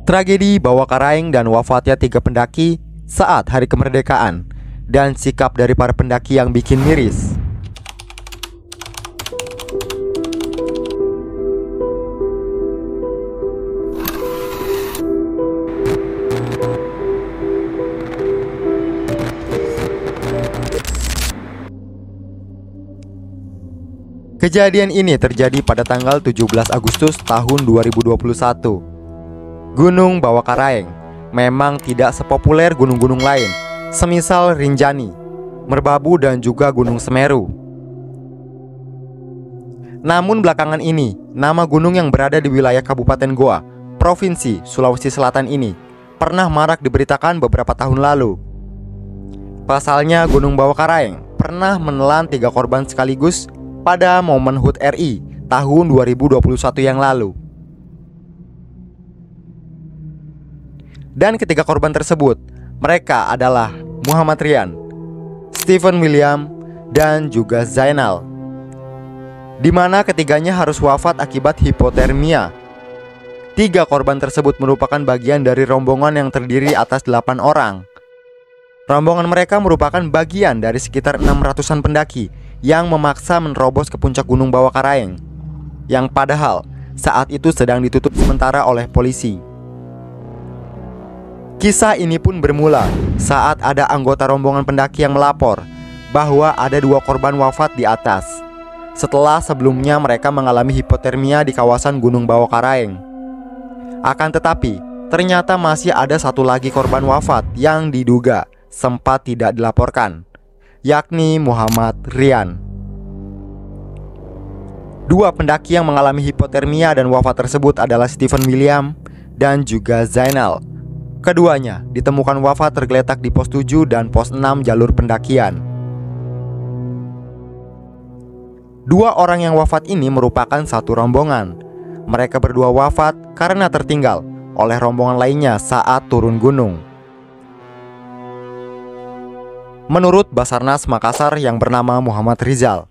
Tragedi Bawakaraeng dan wafatnya 3 pendaki saat hari kemerdekaan, dan sikap dari para pendaki yang bikin miris. Kejadian ini terjadi pada tanggal 17 Agustus tahun 2021. Gunung Bawakaraeng memang tidak sepopuler gunung-gunung lain, semisal Rinjani, Merbabu, dan juga Gunung Semeru. Namun belakangan ini, nama gunung yang berada di wilayah Kabupaten Goa, Provinsi Sulawesi Selatan ini pernah marak diberitakan beberapa tahun lalu. Pasalnya, Gunung Bawakaraeng pernah menelan 3 korban sekaligus pada momen HUT RI tahun 2021 yang lalu. Dan ketiga korban tersebut, mereka adalah Muhammad Rian, Stephen William, dan juga Zainal, di mana ketiganya harus wafat akibat hipotermia. 3 korban tersebut merupakan bagian dari rombongan yang terdiri atas 8 orang. Rombongan mereka merupakan bagian dari sekitar 600-an pendaki yang memaksa menerobos ke puncak Gunung Bawakaraeng, yang padahal saat itu sedang ditutup sementara oleh polisi. Kisah ini pun bermula saat ada anggota rombongan pendaki yang melapor bahwa ada 2 korban wafat di atas, setelah sebelumnya mereka mengalami hipotermia di kawasan Gunung Bawakaraeng. Akan tetapi, ternyata masih ada 1 lagi korban wafat yang diduga sempat tidak dilaporkan, yakni Muhammad Rian. 2 pendaki yang mengalami hipotermia dan wafat tersebut adalah Stephen William dan juga Zainal. Keduanya ditemukan wafat tergeletak di pos 7 dan pos 6 jalur pendakian. 2 orang yang wafat ini merupakan satu rombongan. Mereka berdua wafat karena tertinggal oleh rombongan lainnya saat turun gunung. Menurut Basarnas Makassar yang bernama Muhammad Rizal.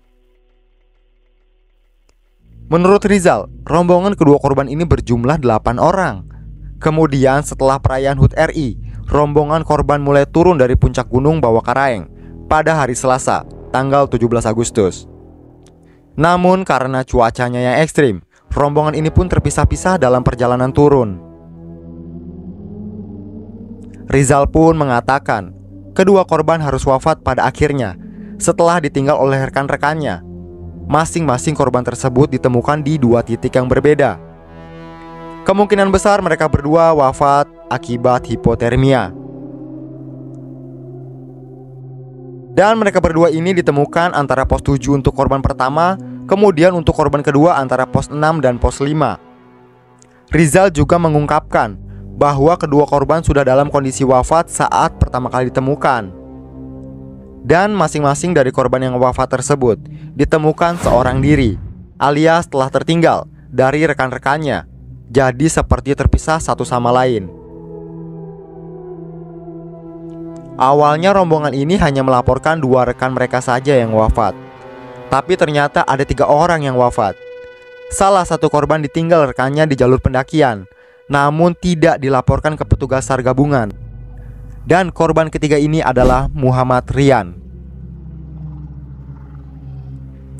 Menurut Rizal, rombongan kedua korban ini berjumlah 8 orang. Kemudian setelah perayaan HUT RI, rombongan korban mulai turun dari puncak Gunung Bawakaraeng pada hari Selasa, tanggal 17 Agustus. Namun karena cuacanya yang ekstrim, rombongan ini pun terpisah-pisah dalam perjalanan turun. Rizal pun mengatakan kedua korban harus wafat pada akhirnya setelah ditinggal oleh rekan-rekannya. Masing-masing korban tersebut ditemukan di 2 titik yang berbeda. Kemungkinan besar mereka berdua wafat akibat hipotermia. Dan mereka berdua ini ditemukan antara pos 7 untuk korban pertama, kemudian untuk korban kedua antara pos 6 dan pos 5. Rizal juga mengungkapkan bahwa kedua korban sudah dalam kondisi wafat saat pertama kali ditemukan. Dan masing-masing dari korban yang wafat tersebut ditemukan seorang diri, alias telah tertinggal dari rekan-rekannya, jadi seperti terpisah satu sama lain. Awalnya rombongan ini hanya melaporkan 2 rekan mereka saja yang wafat, tapi ternyata ada 3 orang yang wafat. Salah satu korban ditinggal rekannya di jalur pendakian, namun tidak dilaporkan ke petugas SAR gabungan. Dan korban ketiga ini adalah Muhammad Rian.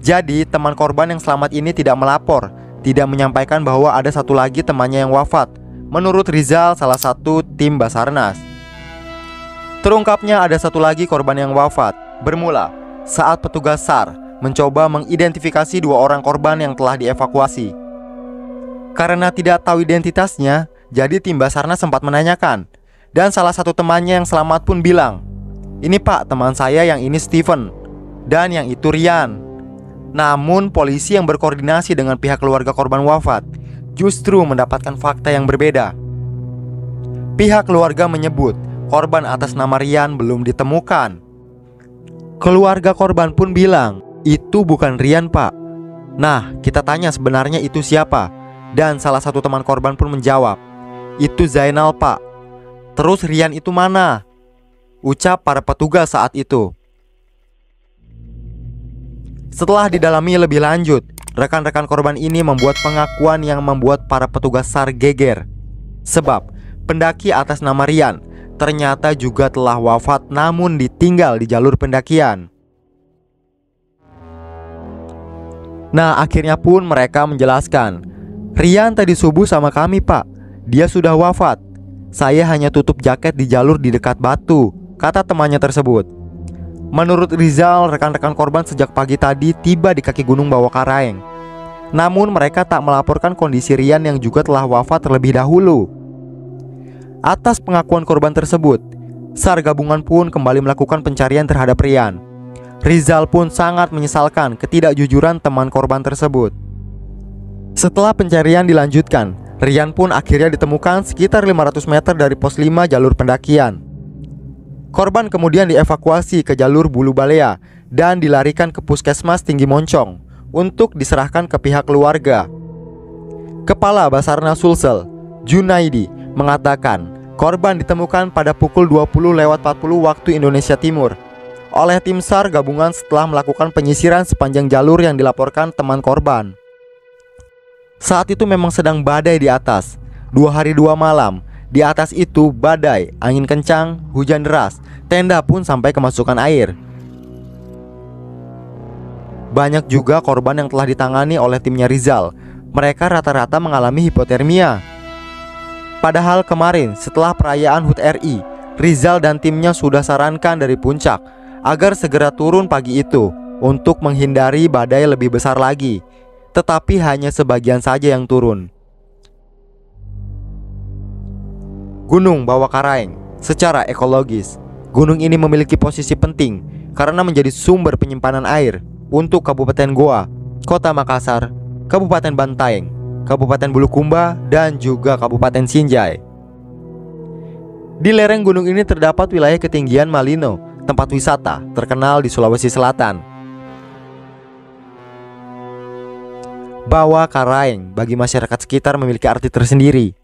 Jadi teman korban yang selamat ini tidak melapor, tidak menyampaikan bahwa ada 1 lagi temannya yang wafat. Menurut Rizal, salah satu tim Basarnas. Terungkapnya ada 1 lagi korban yang wafat bermula saat petugas SAR mencoba mengidentifikasi 2 orang korban yang telah dievakuasi. Karena tidak tahu identitasnya, jadi tim Basarnas sempat menanyakan. Dan salah satu temannya yang selamat pun bilang, "Ini Pak, teman saya yang ini Stephen, dan yang itu Rian." Namun polisi yang berkoordinasi dengan pihak keluarga korban wafat justru mendapatkan fakta yang berbeda. Pihak keluarga menyebut korban atas nama Rian belum ditemukan. Keluarga korban pun bilang, "Itu bukan Rian Pak." Nah, kita tanya sebenarnya itu siapa? Dan salah satu teman korban pun menjawab, "Itu Zainal Pak." "Terus Rian itu mana?" ucap para petugas saat itu. Setelah didalami lebih lanjut, rekan-rekan korban ini membuat pengakuan yang membuat para petugas SAR geger. Sebab Pendaki atas nama Rian ternyata juga telah wafat namun ditinggal di jalur pendakian. Nah, akhirnya pun mereka menjelaskan, "Rian tadi subuh sama kami, Pak. Dia sudah wafat. Saya hanya tutup jaket di jalur di dekat batu," kata temannya tersebut. Menurut Rizal, rekan-rekan korban sejak pagi tadi tiba di kaki Gunung Bawah Karaeng. Namun mereka tak melaporkan kondisi Rian yang juga telah wafat terlebih dahulu. Atas pengakuan korban tersebut, SAR gabungan pun kembali melakukan pencarian terhadap Rian. Rizal pun sangat menyesalkan ketidakjujuran teman korban tersebut. Setelah pencarian dilanjutkan, Rian pun akhirnya ditemukan sekitar 500 meter dari pos 5 jalur pendakian. Korban kemudian dievakuasi ke jalur Bulu Balea dan dilarikan ke Puskesmas Tinggi Moncong untuk diserahkan ke pihak keluarga. Kepala Basarnas Sulsel, Junaidi, mengatakan korban ditemukan pada pukul 20.40 waktu Indonesia Timur oleh tim SAR gabungan setelah melakukan penyisiran sepanjang jalur yang dilaporkan teman korban. Saat itu memang sedang badai di atas, 2 hari 2 malam. Di atas itu badai, angin kencang, hujan deras, tenda pun sampai kemasukan air. Banyak juga korban yang telah ditangani oleh timnya Rizal. Mereka rata-rata mengalami hipotermia. Padahal kemarin setelah perayaan HUT RI, Rizal dan timnya sudah sarankan dari puncak agar segera turun pagi itu untuk menghindari badai lebih besar lagi. Tetapi hanya sebagian saja yang turun. Gunung Bawah Karaeng. Secara ekologis, gunung ini memiliki posisi penting karena menjadi sumber penyimpanan air untuk Kabupaten Goa, Kota Makassar, Kabupaten Bantaeng, Kabupaten Bulukumba, dan juga Kabupaten Sinjai. Di lereng gunung ini terdapat wilayah ketinggian Malino, tempat wisata terkenal di Sulawesi Selatan. Bawah Karaeng bagi masyarakat sekitar memiliki arti tersendiri.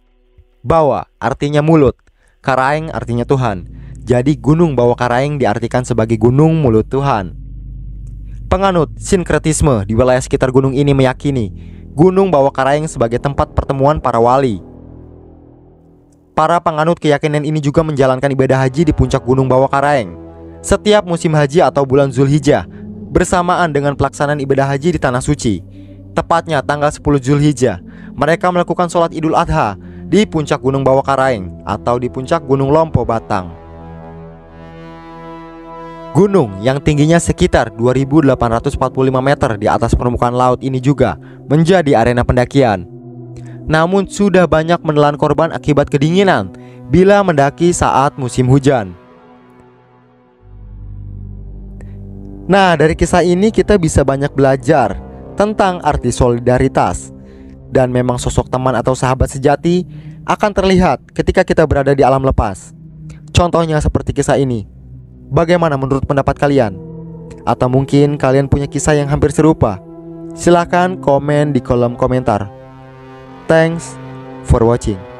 Bawa artinya mulut, Karaeng artinya Tuhan. Jadi Gunung Bawah Karaeng diartikan sebagai Gunung Mulut Tuhan. Penganut sinkretisme di wilayah sekitar gunung ini meyakini Gunung Bawah Karaeng sebagai tempat pertemuan para wali. Para penganut keyakinan ini juga menjalankan ibadah haji di puncak Gunung Bawah Karaeng setiap musim haji atau bulan Zulhijjah, bersamaan dengan pelaksanaan ibadah haji di Tanah Suci. Tepatnya tanggal 10 Zulhijjah, mereka melakukan sholat Idul Adha di puncak Gunung Bawah Karaeng atau di puncak Gunung Lompo Batang. Gunung yang tingginya sekitar 2.845 meter di atas permukaan laut ini juga menjadi arena pendakian. Namun sudah banyak menelan korban akibat kedinginan bila mendaki saat musim hujan. Nah, dari kisah ini kita bisa banyak belajar tentang arti solidaritas. Dan memang sosok teman atau sahabat sejati akan terlihat ketika kita berada di alam lepas. Contohnya seperti kisah ini. Bagaimana menurut pendapat kalian? Atau mungkin kalian punya kisah yang hampir serupa? Silahkan komen di kolom komentar. Thanks for watching.